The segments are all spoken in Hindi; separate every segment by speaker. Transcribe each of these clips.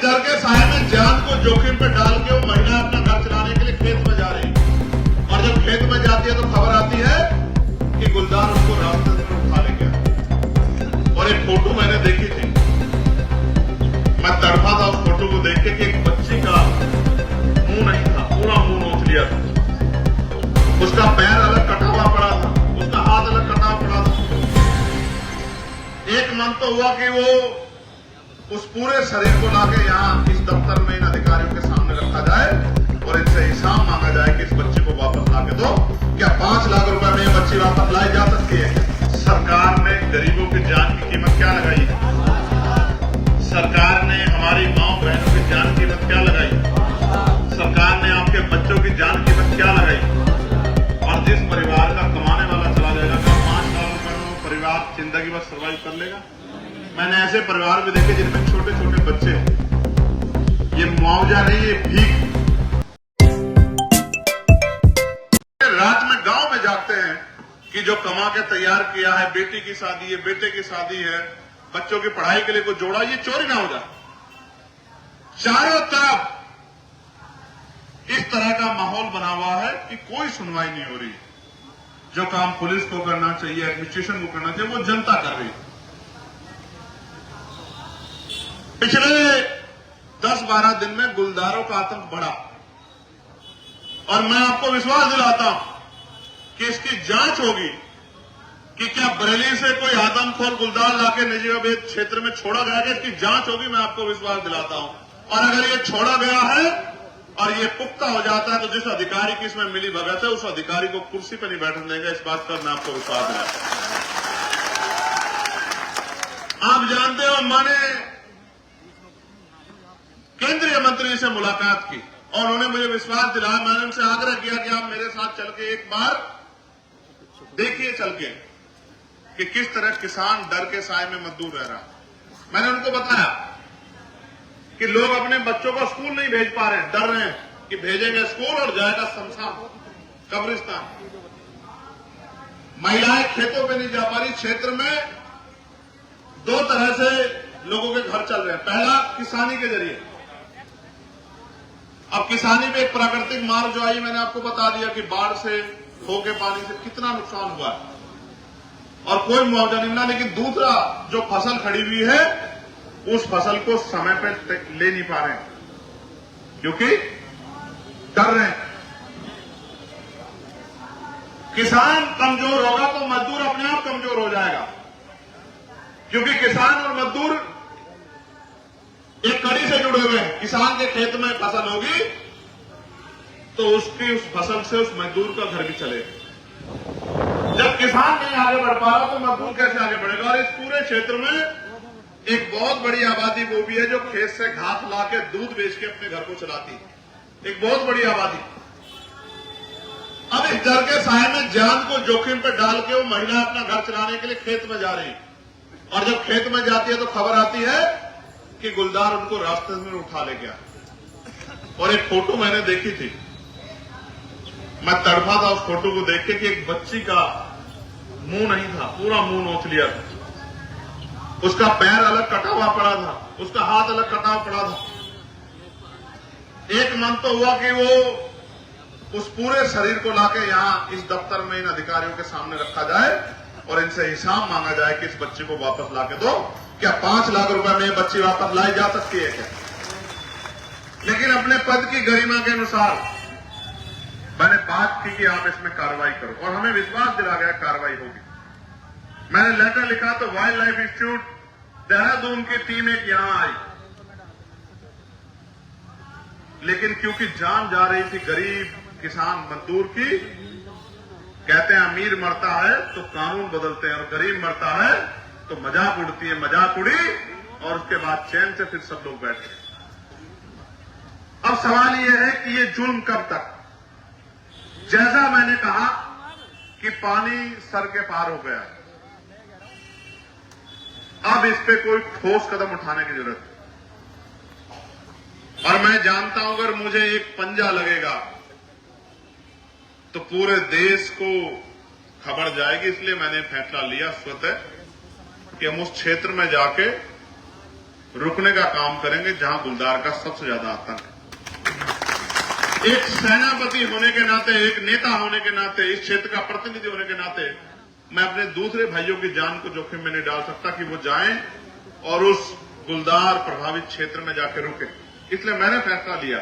Speaker 1: इस डर के साए में जान को जोखिम पे डाल के वो महिला अपना घर चलाने के लिए खेत में जा रही है और जब खेत में जाती है तो खबर आती है कि गुलदार उसको रास्ते से उठा ले गया। और एक फोटो मैंने देखी थी, मैं तड़पा था उस फोटो को देख के कि एक बच्ची का मुंह नहीं था, पूरा मुंह नोच लिया था, उसका पैर अलग कटा हुआ पड़ा था, उसका हाथ अलग कटा हुआ पड़ा था। एक मन तो हुआ कि वो उस पूरे शरीर को लाके यहाँ इस दफ्तर में इन अधिकारियों के सामने रखा जाए और इनसे हिसाब मांगा जाए कि इस बच्ची को वापस लाके दो। क्या 5 लाख रुपए में ये बच्ची वापस लाई जा सकती है? सरकार ने गरीबों की जान की कीमत क्या लगाई है? सरकार ने हमारी माओ बहनों की जान की कीमत क्या लगाई? सरकार ने आपके बच्चों की जान की कीमत क्या लगाई? और जिस परिवार का कमाने वाला चला जाएगा, क्या 5 लाख रुपए में वो परिवार जिंदगी भर सर्वाइव कर लेगा? मैंने ऐसे परिवार भी देखे जिनमें छोटे छोटे बच्चे हैं। ये मुआवजा नहीं, ये भीख। रात में गांव में जागते हैं कि जो कमा के तैयार किया है, बेटी की शादी है, बेटे की शादी है, बच्चों की पढ़ाई के लिए कुछ जोड़ा, ये चोरी ना हो जाए। चारों तरफ इस तरह का माहौल बना हुआ है कि कोई सुनवाई नहीं हो रही। जो काम पुलिस को करना चाहिए, एडमिनिस्ट्रेशन को करना चाहिए, वो जनता कर रही है। पिछले 10-12 दिन में गुलदारों का आतंक बढ़ा और मैं आपको विश्वास दिलाता हूं कि इसकी जांच होगी कि क्या बरेली से कोई आदमखोर गुलदार लाके नजीबाबाद क्षेत्र में छोड़ा गया है। इसकी जांच होगी, मैं आपको विश्वास दिलाता हूं। और अगर ये छोड़ा गया है और ये पुख्ता हो जाता है तो जिस अधिकारी की इसमें मिली भगत है, उस अधिकारी को कुर्सी पर नहीं बैठने देंगे। इस बात पर मैं आपको विश्वास दिलाता हूं। आप जानते हो, मैंने केंद्रीय मंत्री से मुलाकात की और उन्होंने मुझे विश्वास दिलाया। मैंने उनसे आग्रह किया कि आप मेरे साथ चल के एक बार देखिए चल के कि किस तरह किसान डर के साए में मजदूर रह रहा। मैंने उनको बताया कि लोग अपने बच्चों को स्कूल नहीं भेज पा रहे हैं, डर रहे हैं कि भेजेंगे स्कूल और जाएगा शमशान, कब्रिस्तान। महिलाएं खेतों पे नहीं जा पा रही। क्षेत्र में 2 तरह से लोगों के घर चल रहे हैं। पहला, किसानी के जरिए। अब किसानी में एक प्राकृतिक मार जो आई, मैंने आपको बता दिया कि बाढ़ से, होके पानी से कितना नुकसान हुआ है और कोई मुआवजा नहीं मिला। लेकिन दूसरा, जो फसल खड़ी हुई है उस फसल को समय पे ले नहीं पा रहे हैं क्योंकि डर रहे हैं। किसान कमजोर होगा तो मजदूर अपने आप कमजोर हो जाएगा, क्योंकि किसान और मजदूर एक कड़ी से जुड़े हुए हैं। किसान के खेत में फसल होगी तो उसकी उस फसल से उस मजदूर का घर भी चलेगा। जब किसान नहीं आगे बढ़ पा रहा तो मजदूर कैसे आगे बढ़ेगा? और इस पूरे क्षेत्र में एक बहुत बड़ी आबादी वो भी है जो खेत से घास ला के दूध बेच के अपने घर को चलाती है। एक बहुत बड़ी आबादी। अब इस डर के साए में जान को जोखिम पे डाल के वो महिला अपना घर चलाने के लिए खेत में जा रही है और जब खेत में जाती है तो खबर आती है कि गुलदार उनको रास्ते में उठा ले गया। और एक फोटो मैंने देखी थी, मैं तड़पा था उस फोटो को देख के कि एक बच्ची का मुंह नहीं था, पूरा मुंह नोच लिया था, उसका पैर अलग कटा हुआ पड़ा था, उसका हाथ अलग कटा हुआ पड़ा था। एक मन तो हुआ कि वो उस पूरे शरीर को लाके यहाँ इस दफ्तर में इन अधिकारियों के सामने रखा जाए और इनसे हिसाब मांगा जाए कि इस बच्ची को वापस लाके दो। क्या 5 लाख रुपए में बच्ची वापस लाई जा सकती है क्या? लेकिन अपने पद की गरिमा के अनुसार मैंने बात की कि आप इसमें कार्रवाई करो और हमें विश्वास दिला गया कार्रवाई होगी। मैंने लेटर लिखा तो वाइल्ड लाइफ इंस्टीट्यूट देहरादून की टीम एक यहां आई, लेकिन क्योंकि जान जा रही थी गरीब किसान मजदूर की, कहते हैं अमीर मरता है तो कानून बदलते हैं और गरीब मरता है तो मजाक उड़ती है। मजाक उड़ी और उसके बाद चैन से फिर सब लोग बैठे। अब सवाल यह है कि ये जुल्म कब तक? जैसा मैंने कहा कि पानी सर के पार हो गया, अब इस पे कोई ठोस कदम उठाने की जरूरत है। और मैं जानता हूं अगर मुझे एक पंजा लगेगा तो पूरे देश को खबर जाएगी। इसलिए मैंने फैसला लिया स्वतः कि हम उस क्षेत्र में जाके रुकने का काम करेंगे जहां गुलदार का सबसे ज्यादा आतंक है। एक सेनापति होने के नाते, एक नेता होने के नाते, इस क्षेत्र का प्रतिनिधि होने के नाते मैं अपने दूसरे भाइयों की जान को जोखिम में नहीं डाल सकता कि वो जाएं और उस गुलदार प्रभावित क्षेत्र में जाकर रुके। इसलिए मैंने फैसला लिया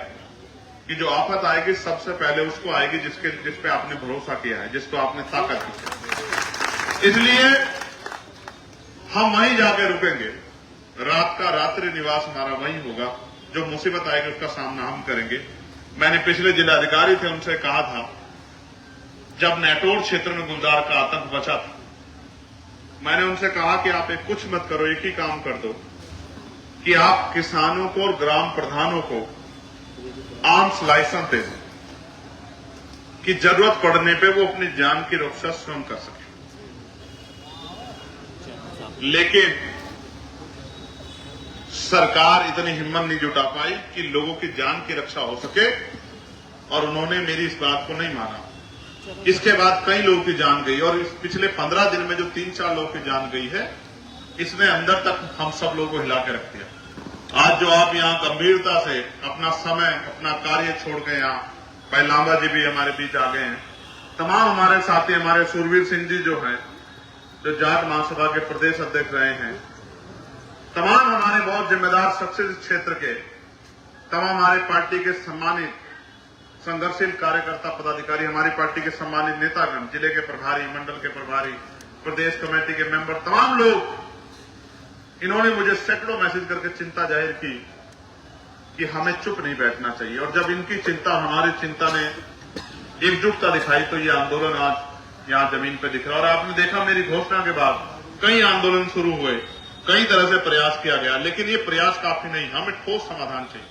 Speaker 1: कि जो आफत आएगी सबसे पहले उसको आएगी जिस पे आपने भरोसा किया है, जिसको आपने ताकत दी। इसलिए हम वहीं जाके रुकेंगे। रात का रात्रि निवास हमारा वहीं होगा। जो मुसीबत आएगी उसका सामना हम करेंगे। मैंने पिछले जिलाधिकारी थे उनसे कहा था, जब नेटोर क्षेत्र में गुलदार का आतंक बचा था, मैंने उनसे कहा कि आप एक कुछ मत करो, एक ही काम कर दो कि आप किसानों को और ग्राम प्रधानों को आर्म्स लाइसेंस दे दें कि जरूरत पड़ने पे वो अपनी जान की रक्षा स्वयं कर सके। लेकिन सरकार इतनी हिम्मत नहीं जुटा पाई कि लोगों की जान की रक्षा हो सके और उन्होंने मेरी इस बात को नहीं माना। इसके बाद कई लोगों की जान गई और इस पिछले 15 दिन में जो 3-4 लोगों की जान गई है, इसने अंदर तक हम सब लोगों को हिला के रख दिया। आज जो आप यहां गंभीरता से अपना समय, अपना कार्य छोड़ के यहाँ, भाई लांबा जी भी हमारे बीच आ गए हैं, तमाम हमारे साथी, हमारे सुरवीर सिंह जी जो हैं, जो जाट महासभा के प्रदेश अध्यक्ष रहे हैं, तमाम हमारे बहुत जिम्मेदार शख्स इस क्षेत्र के, तमाम हमारे पार्टी के सम्मानित संघर्षशील कार्यकर्ता पदाधिकारी, हमारी पार्टी के सम्मानित नेतागण, जिले के प्रभारी, मंडल के प्रभारी, प्रदेश कमेटी के मेंबर, तमाम लोग, इन्होंने मुझे सैकड़ों मैसेज करके चिंता जाहिर की कि हमें चुप नहीं बैठना चाहिए। और जब इनकी चिंता, हमारी चिंता ने एकजुटता दिखाई तो ये आंदोलन आज यहां जमीन पर दिख रहा है। और आपने देखा मेरी घोषणा के बाद कई आंदोलन शुरू हुए, कई तरह से प्रयास किया गया, लेकिन ये प्रयास काफी नहीं, हमें ठोस समाधान चाहिए।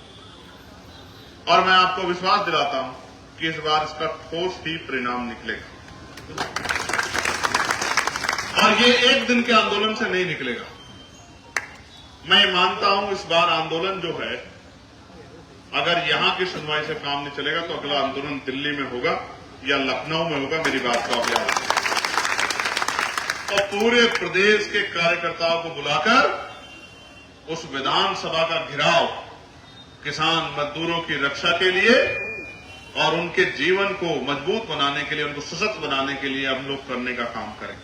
Speaker 1: और मैं आपको विश्वास दिलाता हूं कि इस बार इसका ठोस ही परिणाम निकलेगा और ये एक दिन के आंदोलन से नहीं निकलेगा। मैं मानता हूं इस बार आंदोलन जो है, अगर यहां की सुनवाई से काम नहीं चलेगा तो अगला आंदोलन दिल्ली में होगा या लखनऊ में होगा। मेरी बात को आप याद रखें। और पूरे प्रदेश के कार्यकर्ताओं को बुलाकर उस विधानसभा का घेराव किसान मजदूरों की रक्षा के लिए और उनके जीवन को मजबूत बनाने के लिए, उनको सशक्त बनाने के लिए हम लोग करने का काम करें।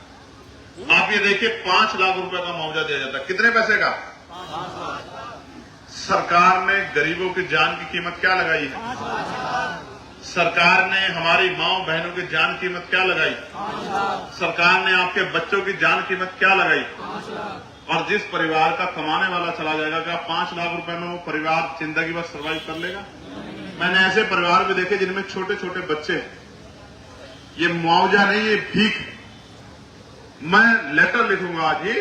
Speaker 1: आप ये देखिए, 5 लाख रुपए का मुआवजा दिया जाता है। कितने पैसे का? सरकार ने गरीबों की जान की कीमत क्या लगाई है? सरकार ने हमारी माओ बहनों की जान कीमत क्या लगाई? सरकार ने आपके बच्चों की जान कीमत क्या लगाई? और जिस परिवार का कमाने वाला चला जाएगा, क्या 5 लाख रुपए में वो परिवार जिंदगी भर सर्वाइव कर लेगा? मैंने ऐसे परिवार भी देखे जिनमें छोटे छोटे बच्चे। ये मुआवजा नहीं, ये भीख। मैं लेटर लिखूंगा आज ही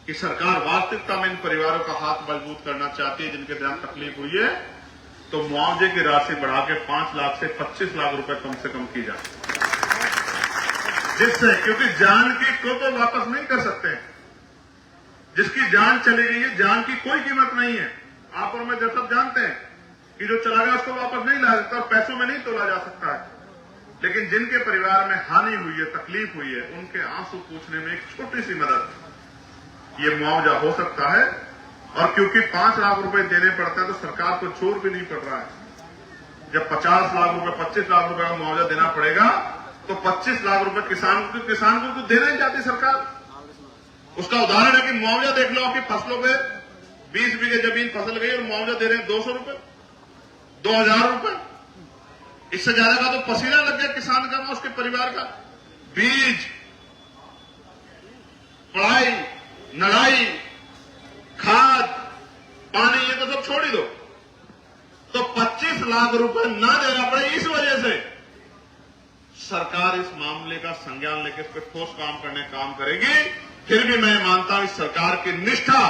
Speaker 1: कि सरकार वास्तविकता में इन परिवारों का हाथ मजबूत करना चाहती है जिनके साथ तकलीफ हुई है, तो मुआवजे की राशि बढ़ा के 5 लाख से 25 लाख रुपए कम से कम की जाए, जिससे, क्योंकि जान की को तो वापस नहीं कर सकते। जिसकी जान चली गई है, जान की कोई कीमत नहीं है। आप और मैं जब सब जानते हैं कि जो चला गया उसको वापस नहीं ला सकता, पैसों में नहीं तोला जा सकता है। लेकिन जिनके परिवार में हानि हुई है, तकलीफ हुई है, उनके आंसू पूछने में एक छोटी सी मदद ये मुआवजा हो सकता है। और क्योंकि 5 लाख रुपए देने पड़ता है तो सरकार को चोर भी नहीं पड़ रहा है। जब 50 लाख रुपए, 25 लाख रुपए का मुआवजा देना पड़ेगा तो 25 लाख रुपए किसान को तो देना ही चाहती सरकार। उसका उदाहरण है कि मुआवजा देख लो, आपकी फसलों पे 20 बीघे जमीन फसल गई और मुआवजा दे रहे हैं 200 रुपए, 2000 रुपए। इससे ज्यादा का तो पसीना लग गया किसान का, उसके परिवार का। बीज, पढ़ाई, नड़ाई, खाद, पानी, ये तो सब छोड़ ही दो। तो 25 लाख रुपए ना देना पड़े, इस वजह से सरकार इस मामले का संज्ञान लेकर इस पर ठोस काम करेगी। फिर भी मैं मानता हूं इस सरकार की निष्ठा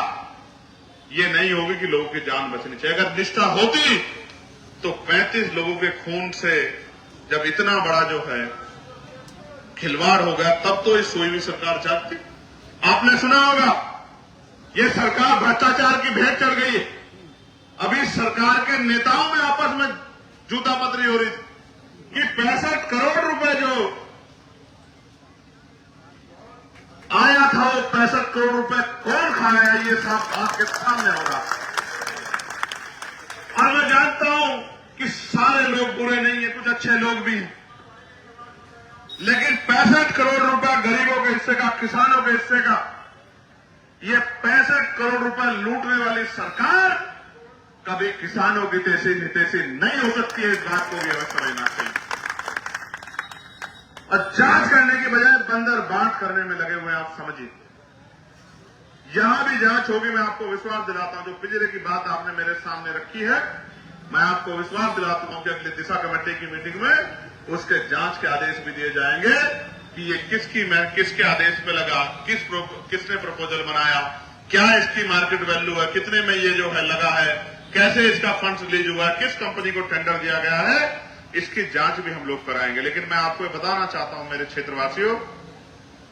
Speaker 1: ये नहीं होगी कि लोगों की जान बचनी चाहिए। अगर निष्ठा होती तो 35 लोगों के खून से जब इतना बड़ा जो है खिलवाड़ हो गया, तब तो इस सोई हुई सरकार जागती। आपने सुना होगा ये सरकार भ्रष्टाचार की भेंट चढ़ गई है। अभी सरकार के नेताओं में आपस में जूतापतरी हो रही थी कि 65 करोड़ रुपए जो आया था वो 65 करोड़ रुपए कौन खाया, ये सब आपके सामने होगा। और मैं जानता हूं कि सारे लोग बुरे नहीं है, कुछ अच्छे लोग भी हैं, लेकिन 65 करोड़ रुपए गरीबों के हिस्से का, किसानों के हिस्से का, ये 65 करोड़ रुपए लूटने वाली सरकार कभी किसानों की तेजी हितैषी नहीं हो सकती है। इस बात को भी हमें समझना चाहिए। और जांच करने की बजाय बंदर बांट करने में लगे हुए, आप समझिए। यहां भी जांच होगी, मैं आपको विश्वास दिलाता हूं। जो पिंजरे की बात आपने मेरे सामने रखी है, मैं आपको विश्वास दिलाता हूं कि अगली दिशा कमेटी की मीटिंग में उसके जांच के आदेश भी दिए जाएंगे कि ये किसके आदेश पे लगा, किसने प्रपोजल बनाया, क्या इसकी मार्केट वैल्यू है, कितने में ये जो है लगा है, कैसे इसका फंड्स रिलीज हुआ है, किस कंपनी को टेंडर दिया गया है, इसकी जांच भी हम लोग कराएंगे। लेकिन मैं आपको बताना चाहता हूं मेरे क्षेत्रवासियों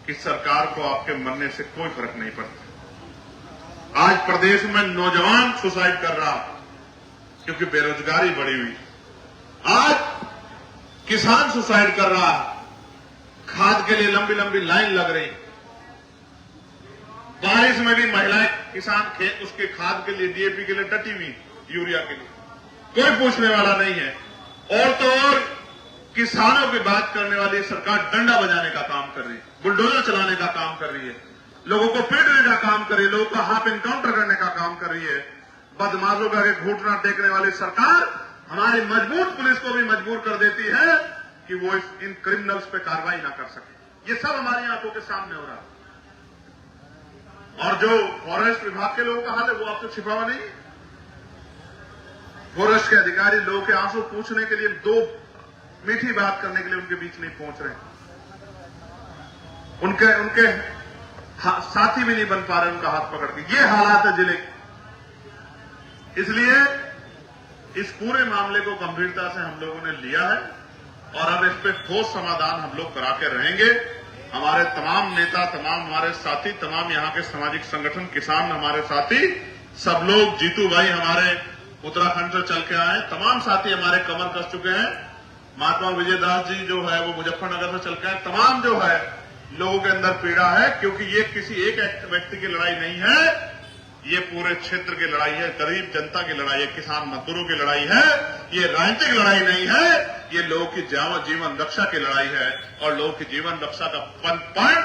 Speaker 1: कि सरकार को आपके मरने से कोई फर्क नहीं पड़ता। आज प्रदेश में नौजवान सुसाइड कर रहा क्योंकि बेरोजगारी बढ़ी हुई। आज किसान सुसाइड कर रहा है, खाद के लिए लंबी लंबी लाइन लग रही। बारिश में भी महिलाएं किसान उसके खाद के लिए, डीएपी के लिए डटी हुई, यूरिया के लिए कोई पूछने वाला नहीं है। और तो और किसानों की बात करने वाली सरकार डंडा बजाने का काम कर रही है, बुलडोजर चलाने का काम कर रही है, लोगों को पीटने का काम कर रही है, लोगों का हाफ इनकाउंटर करने का काम कर रही है। बदमाशों का घूटना टेकने वाली सरकार हमारी मजबूत पुलिस को भी मजबूर कर देती है कि वो इन क्रिमिनल्स पे कार्रवाई ना कर सके। ये सब हमारी आंखों के सामने हो रहा है। और जो फॉरेस्ट विभाग के लोगों का हाल है वो आपसे छिपा हुआ नहीं है। फॉरेस्ट के अधिकारी लोगों के आंसू पूछने के लिए, दो मीठी बात करने के लिए उनके बीच नहीं पहुंच रहे, उनके साथी भी नहीं बन पा रहे उनका हाथ पकड़ के। ये हालात है जिले के। इसलिए इस पूरे मामले को गंभीरता से हम लोगों ने लिया है और अब इस पे ठोस समाधान हम लोग करा के रहेंगे। हमारे तमाम नेता, तमाम हमारे साथी, तमाम यहाँ के सामाजिक संगठन, किसान हमारे साथी, सब लोग, जीतू भाई हमारे उत्तराखंड से चल के आए, तमाम साथी हमारे कमर कस चुके हैं। महात्मा विजयदास जी जो है वो मुजफ्फरनगर से चल के आए। तमाम जो है लोगों के अंदर पीड़ा है, क्योंकि ये किसी एक व्यक्ति की लड़ाई नहीं है, ये पूरे क्षेत्र की लड़ाई है, गरीब जनता की लड़ाई है, किसान मजदूरों की लड़ाई है। ये राजनीतिक लड़ाई नहीं है, ये लोगों की जीवन रक्षा की लड़ाई है। और लोगों की जीवन रक्षा का पॉइंट,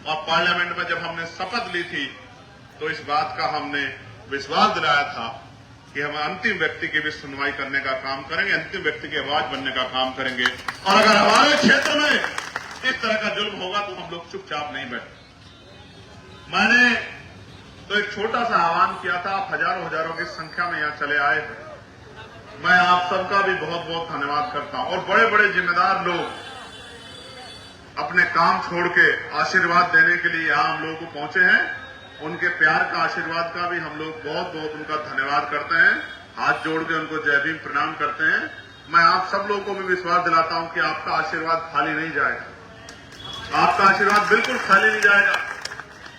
Speaker 1: और पार्लियामेंट में जब हमने शपथ ली थी तो इस बात का हमने विश्वास दिलाया था कि हम अंतिम व्यक्ति की भी सुनवाई करने का काम करेंगे, अंतिम व्यक्ति की आवाज बनने का काम करेंगे। और अगर हमारे क्षेत्र में इस तरह का जुल्म होगा तो हम लोग चुपचाप नहीं बैठे। मैंने तो एक छोटा सा आह्वान किया था, आप हजारों की संख्या में यहां चले आए। मैं आप सबका भी बहुत बहुत धन्यवाद करता हूं। और बड़े बड़े जिम्मेदार लोग अपने काम छोड़ के आशीर्वाद देने के लिए यहां हम लोगों को पहुंचे हैं। उनके प्यार का, आशीर्वाद का भी हम लोग बहुत बहुत उनका धन्यवाद करते हैं। हाथ जोड़ के उनको जय भीम प्रणाम करते हैं। मैं आप सब लोगों को भी विश्वास दिलाता हूं कि आपका आशीर्वाद खाली नहीं जाएगा। आपका आशीर्वाद बिल्कुल खाली नहीं जाएगा।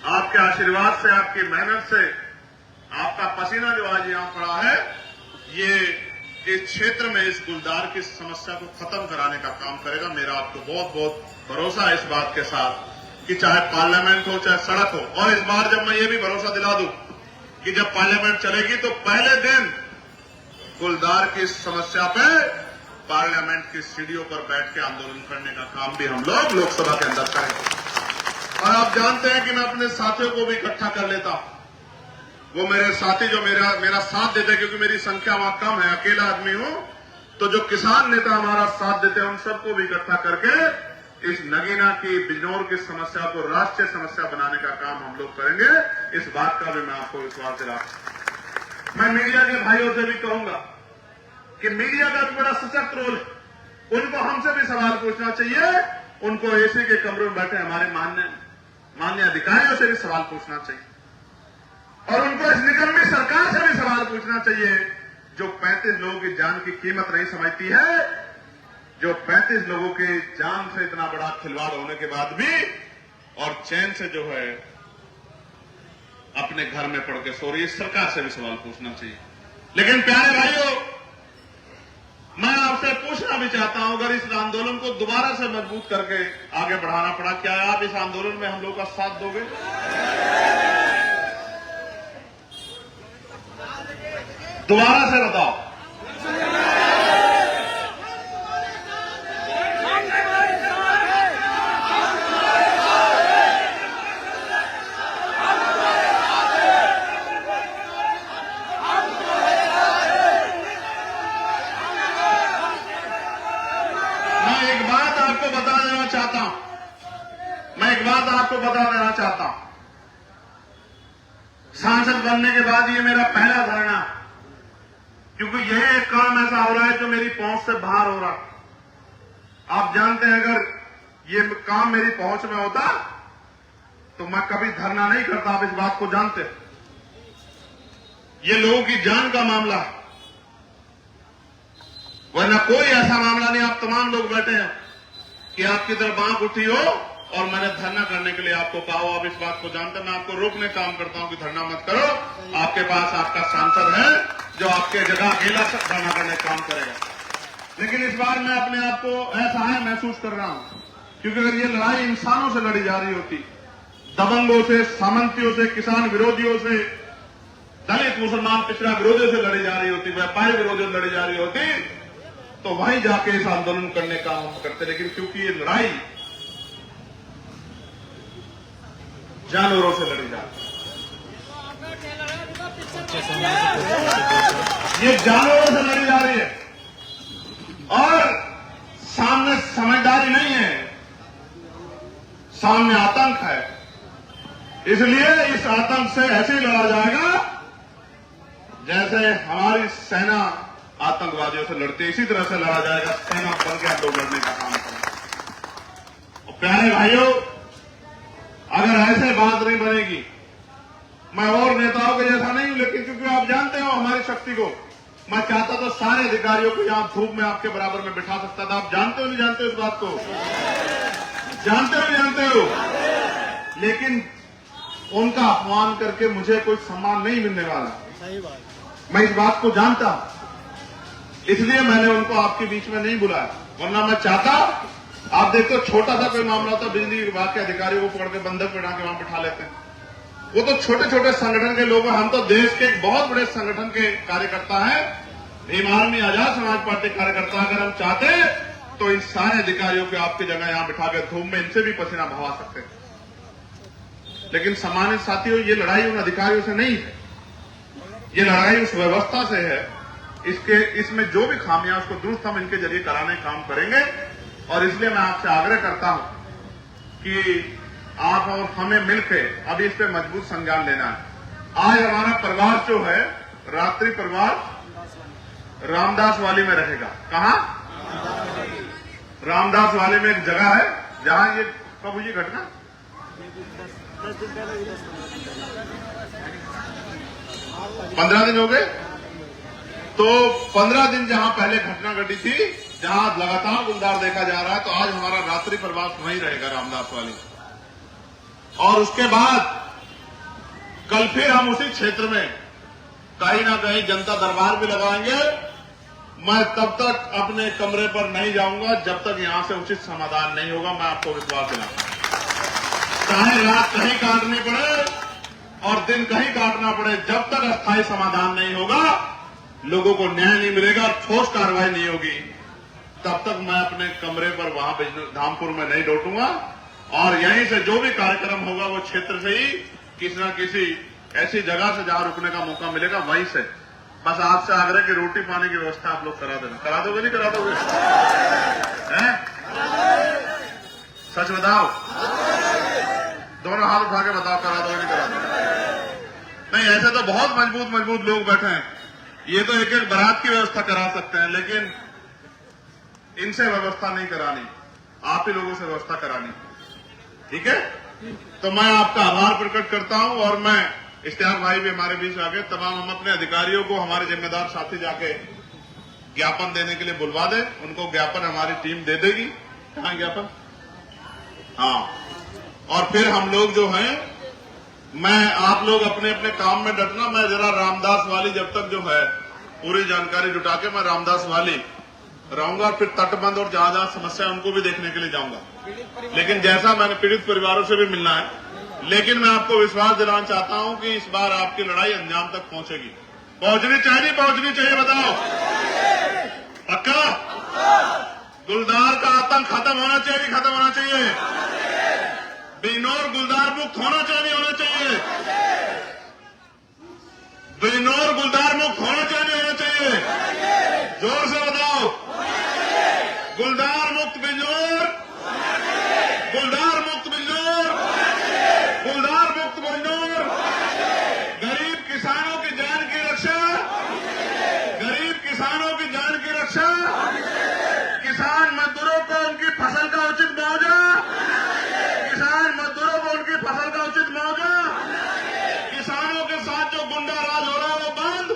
Speaker 1: आपके आशीर्वाद से, आपकी मेहनत से, आपका पसीना जो आज यहां पड़ा है, ये इस क्षेत्र में इस गुलदार की समस्या को खत्म कराने का काम करेगा। मेरा आपको बहुत बहुत भरोसा है इस बात के साथ कि चाहे पार्लियामेंट हो चाहे सड़क हो। और इस बार जब मैं ये भी भरोसा दिला दूं कि जब पार्लियामेंट चलेगी तो पहले दिन गुलदार की समस्या पे पार्लियामेंट की सीढ़ियों पर बैठ के आंदोलन करने का काम भी हम लोग लोकसभा के अंदर करेंगे। और आप जानते हैं कि मैं अपने साथियों को भी इकट्ठा कर लेता हूं। वो मेरे साथी जो मेरा साथ देते हैं, क्योंकि मेरी संख्या वहां कम है, अकेला आदमी हूं, तो जो किसान नेता हमारा साथ देते हैं उन सबको भी इकट्ठा करके इस नगीना की, बिजनौर की समस्या को राष्ट्रीय समस्या बनाने का काम हम लोग करेंगे। इस बात का भी मैं आपको विश्वास दिलाता हूं। मैं मीडिया के भाइयों से भी कहूंगा कि मीडिया का भी बड़ा सशक्त रोल है। उनको हमसे भी सवाल पूछना चाहिए, उनको एसी के कमरे में बैठे हमारे माननीय अधिकारियों से भी सवाल पूछना चाहिए, और उनको इस निकम्मी सरकार से भी सवाल पूछना चाहिए जो 35 लोगों की जान की कीमत नहीं समझती है, जो 35 लोगों की जान से इतना बड़ा खिलवाड़ होने के बाद भी और चैन से जो है अपने घर में पड़ के सो रही है। सरकार से भी सवाल पूछना चाहिए। लेकिन प्यारे भाइयों, मैं आपसे पूछना भी चाहता हूं, अगर इस आंदोलन को दोबारा से मजबूत करके आगे बढ़ाना पड़ा, क्या आप इस आंदोलन में हम लोग का साथ दोगे? दोबारा से बताओ। मैं एक बात आपको बता देना चाहता हूं, सांसद बनने के बाद ये मेरा पहला धरना, क्योंकि यह एक काम ऐसा हो रहा है जो मेरी पहुंच से बाहर हो रहा। आप जानते हैं, अगर ये काम मेरी पहुंच में होता तो मैं कभी धरना नहीं करता। आप इस बात को जानते हैं, ये लोगों की जान का मामला है, वरना कोई ऐसा मामला नहीं। आप तमाम लोग बैठे हैं कि आपकी तरफ आंख उठी हो और मैंने धरना करने के लिए आपको कहा हो। आप इस बात को जानते हैं, मैं आपको रोकने काम करता हूं कि धरना मत करो। आपके पास आपका सांसद है जो आपके जगह अकेला धरना करने का काम करेगा। लेकिन इस बार मैं अपने आप को असहाय महसूस कर रहा हूं, क्योंकि अगर ये लड़ाई इंसानों से लड़ी जा रही होती, दबंगों से, सामंतियों से, किसान विरोधियों से, दलित मुसलमान पिछड़ा विरोधियों से लड़ी जा रही होती, व्यापारी विरोधियों से लड़ी जा रही होती, तो वहीं जाके इस आंदोलन करने का हम करते। लेकिन क्योंकि ये लड़ाई जानवरों से लड़ी जाती है, ये जानवरों से लड़ी जा रही है और सामने समझदारी नहीं है, सामने आतंक है। इसलिए इस आतंक से ऐसे ही लड़ा जाएगा जैसे हमारी सेना आतंकवादियों से लड़ती है, इसी तरह से लड़ा जाएगा। सेना बन के हम लोग लड़ने का काम करें। और प्यारे भाइयों, अगर ऐसे बात नहीं बनेगी, मैं और नेताओं के जैसा नहीं हूं, लेकिन क्योंकि आप जानते हो हमारी शक्ति को, मैं चाहता तो सारे अधिकारियों को यहां धूप में आपके बराबर में बिठा सकता था। आप जानते हो नहीं जानते हो इस बात को? जानते हो नहीं जानते हो? लेकिन उनका अपमान करके मुझे कोई सम्मान नहीं मिलने वाला। मैं इस बात को जानता हूं, इसलिए मैंने उनको आपके बीच में नहीं बुलाया। वरना मैं चाहता, आप देखो छोटा सा कोई मामला होता, बिजली विभाग के अधिकारियों को पकड़ के बंधक बिठा के वहां बिठा लेते हैं। वो तो छोटे छोटे संगठन के लोग हैं, हम तो देश के एक बहुत बड़े संगठन के कार्यकर्ता हैं, भीम आर्मी आजाद समाज पार्टी कार्यकर्ता। अगर हम चाहते तो इन सारे अधिकारियों को आपकी जगह यहां बिठा के धूप में इनसे भी पसीना बहवा सकते हैं। लेकिन सम्मानित साथियों, ये लड़ाई उन अधिकारियों से नहीं है, ये लड़ाई उस व्यवस्था से है। इसमें जो भी खामियां उसको दुरुस्त हम इनके जरिए कराने का काम करेंगे। और इसलिए मैं आपसे आग्रह करता हूं कि आप और हमें मिलकर अभी इस पे मजबूत संज्ञान लेना है। आज हमारा प्रवास जो है, रात्रि प्रवास रामदास वाली में रहेगा। कहां? रामदास वाली में एक जगह है जहां ये कब हुई घटना? 15 दिन हो गए। तो 15 दिन जहां पहले घटना घटी थी, जहां लगातार गुलदार देखा जा रहा है, तो आज हमारा रात्रि प्रवास वहीं रहेगा रामदास वाली। और उसके बाद कल फिर हम उसी क्षेत्र में कहीं ना कहीं जनता दरबार भी लगाएंगे। मैं तब तक अपने कमरे पर नहीं जाऊंगा जब तक यहां से उचित समाधान नहीं होगा। मैं आपको विश्वास दिलाता हूं, चाहे रात कहीं काटनी पड़े और दिन कहीं काटना पड़े, जब तक अस्थायी समाधान नहीं होगा, लोगों को न्याय नहीं मिलेगा और ठोस कार्रवाई नहीं होगी, तब तक मैं अपने कमरे पर वहां धामपुर में नहीं लौटूंगा। और यहीं से जो भी कार्यक्रम होगा वो क्षेत्र से ही किसी न किसी ऐसी जगह से जहां रुकने का मौका मिलेगा वहीं से। बस आपसे आग्रह कि रोटी पानी की व्यवस्था आप लोग करा देना। करा दोगे नहीं करा दोगे? हैं? सच बताओ, दोनों हाथ उठा के बताओ, करा दोगे नहीं करा दोगे? नहीं, ऐसे तो बहुत मजबूत लोग बैठे हैं, ये तो एक एक बारात की व्यवस्था करा सकते हैं, लेकिन इनसे व्यवस्था नहीं करानी, आप ही लोगों से व्यवस्था करानी। ठीक है? तो मैं आपका आभार प्रकट करता हूं। और मैं इश्तियाक भाई भी हमारे बीच आ गए, तमाम हम अपने अधिकारियों को, हमारे जिम्मेदार साथी जाके ज्ञापन देने के लिए बुलवा दें। उनको ज्ञापन हमारी टीम दे देगी। कहां ज्ञापन? हाँ। और फिर हम लोग जो हैं, मैं आप लोग अपने अपने काम में डटना। मैं जरा रामदास वाली जब तक जो है पूरी जानकारी जुटा के मैं रामदास वाली रहूंगा, फिर तटबंध और जहां जहां समस्या है उनको भी देखने के लिए जाऊंगा। लेकिन जैसा मैंने पीड़ित परिवारों से भी मिलना है, लेकिन मैं आपको विश्वास दिलाना चाहता हूं कि इस बार आपकी लड़ाई अंजाम तक पहुंचेगी। पहुंचनी चाहिए, नहीं पहुंचनी चाहिए, बताओ पक्का? गुलदार का आतंक खत्म होना चाहिए, नहीं खत्म होना चाहिए? बिजनौर गुलदार मुक्त होना चाहिए, नहीं होना चाहिए? बिजनौर गुलदार मुक्त होना चाहिए, नहीं होना चाहिए? जोर से बताओ, गुलदार मुक्त बिजनौर, गुलदार मुक्त बिजनौर, गुलदार मुक्त बिजनौर। गरीब किसानों की जान की रक्षा, गरीब किसानों की जान की रक्षा, किसान मजदूरों को उनकी फसल का उचित मुआवजा, किसान मजदूरों को उनकी फसल का उचित मुआवजा, किसानों के साथ जो गुंडा राज हो रहा है वो बंद,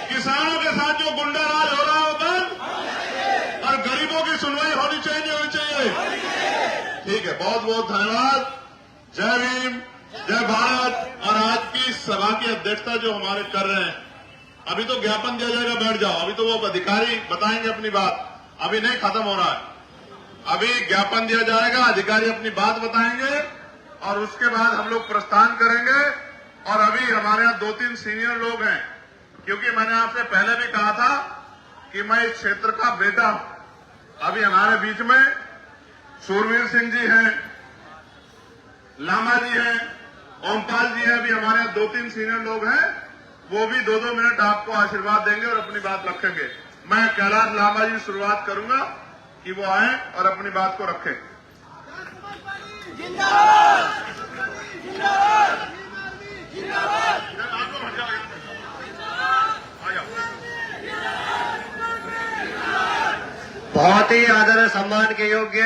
Speaker 1: किसानों के साथ जो गुंडा राज हो रहा है वो बंद, और गरीबों की सुनवाई होनी चाहिए, नहीं होनी चाहिए? ठीक है, बहुत बहुत धन्यवाद। जय भीम, जय भारत। और आज की सभा की अध्यक्षता जो हमारे कर रहे हैं, अभी तो ज्ञापन दिया जाएगा, बैठ जाओ। अभी तो वो अधिकारी बताएंगे अपनी बात, अभी नहीं खत्म हो रहा है। अभी ज्ञापन दिया जाएगा, अधिकारी अपनी बात बताएंगे और उसके बाद हम लोग प्रस्थान करेंगे। और अभी हमारे यहाँ 2-3 सीनियर लोग हैं, क्योंकि मैंने आपसे पहले भी कहा था कि मैं इस क्षेत्र का बेटा हूं। अभी हमारे बीच में सूरवीर सिंह जी हैं, लामा जी हैं, ओमपाल जी हैं, अभी हमारे यहाँ 2-3 सीनियर लोग हैं, वो भी 2-2 मिनट आपको आशीर्वाद देंगे और अपनी बात रखेंगे। मैं कैलाश लामा जी शुरुआत करूंगा कि वो आए और अपनी बात को रखें।
Speaker 2: बहुत ही आदर सम्मान के योग्य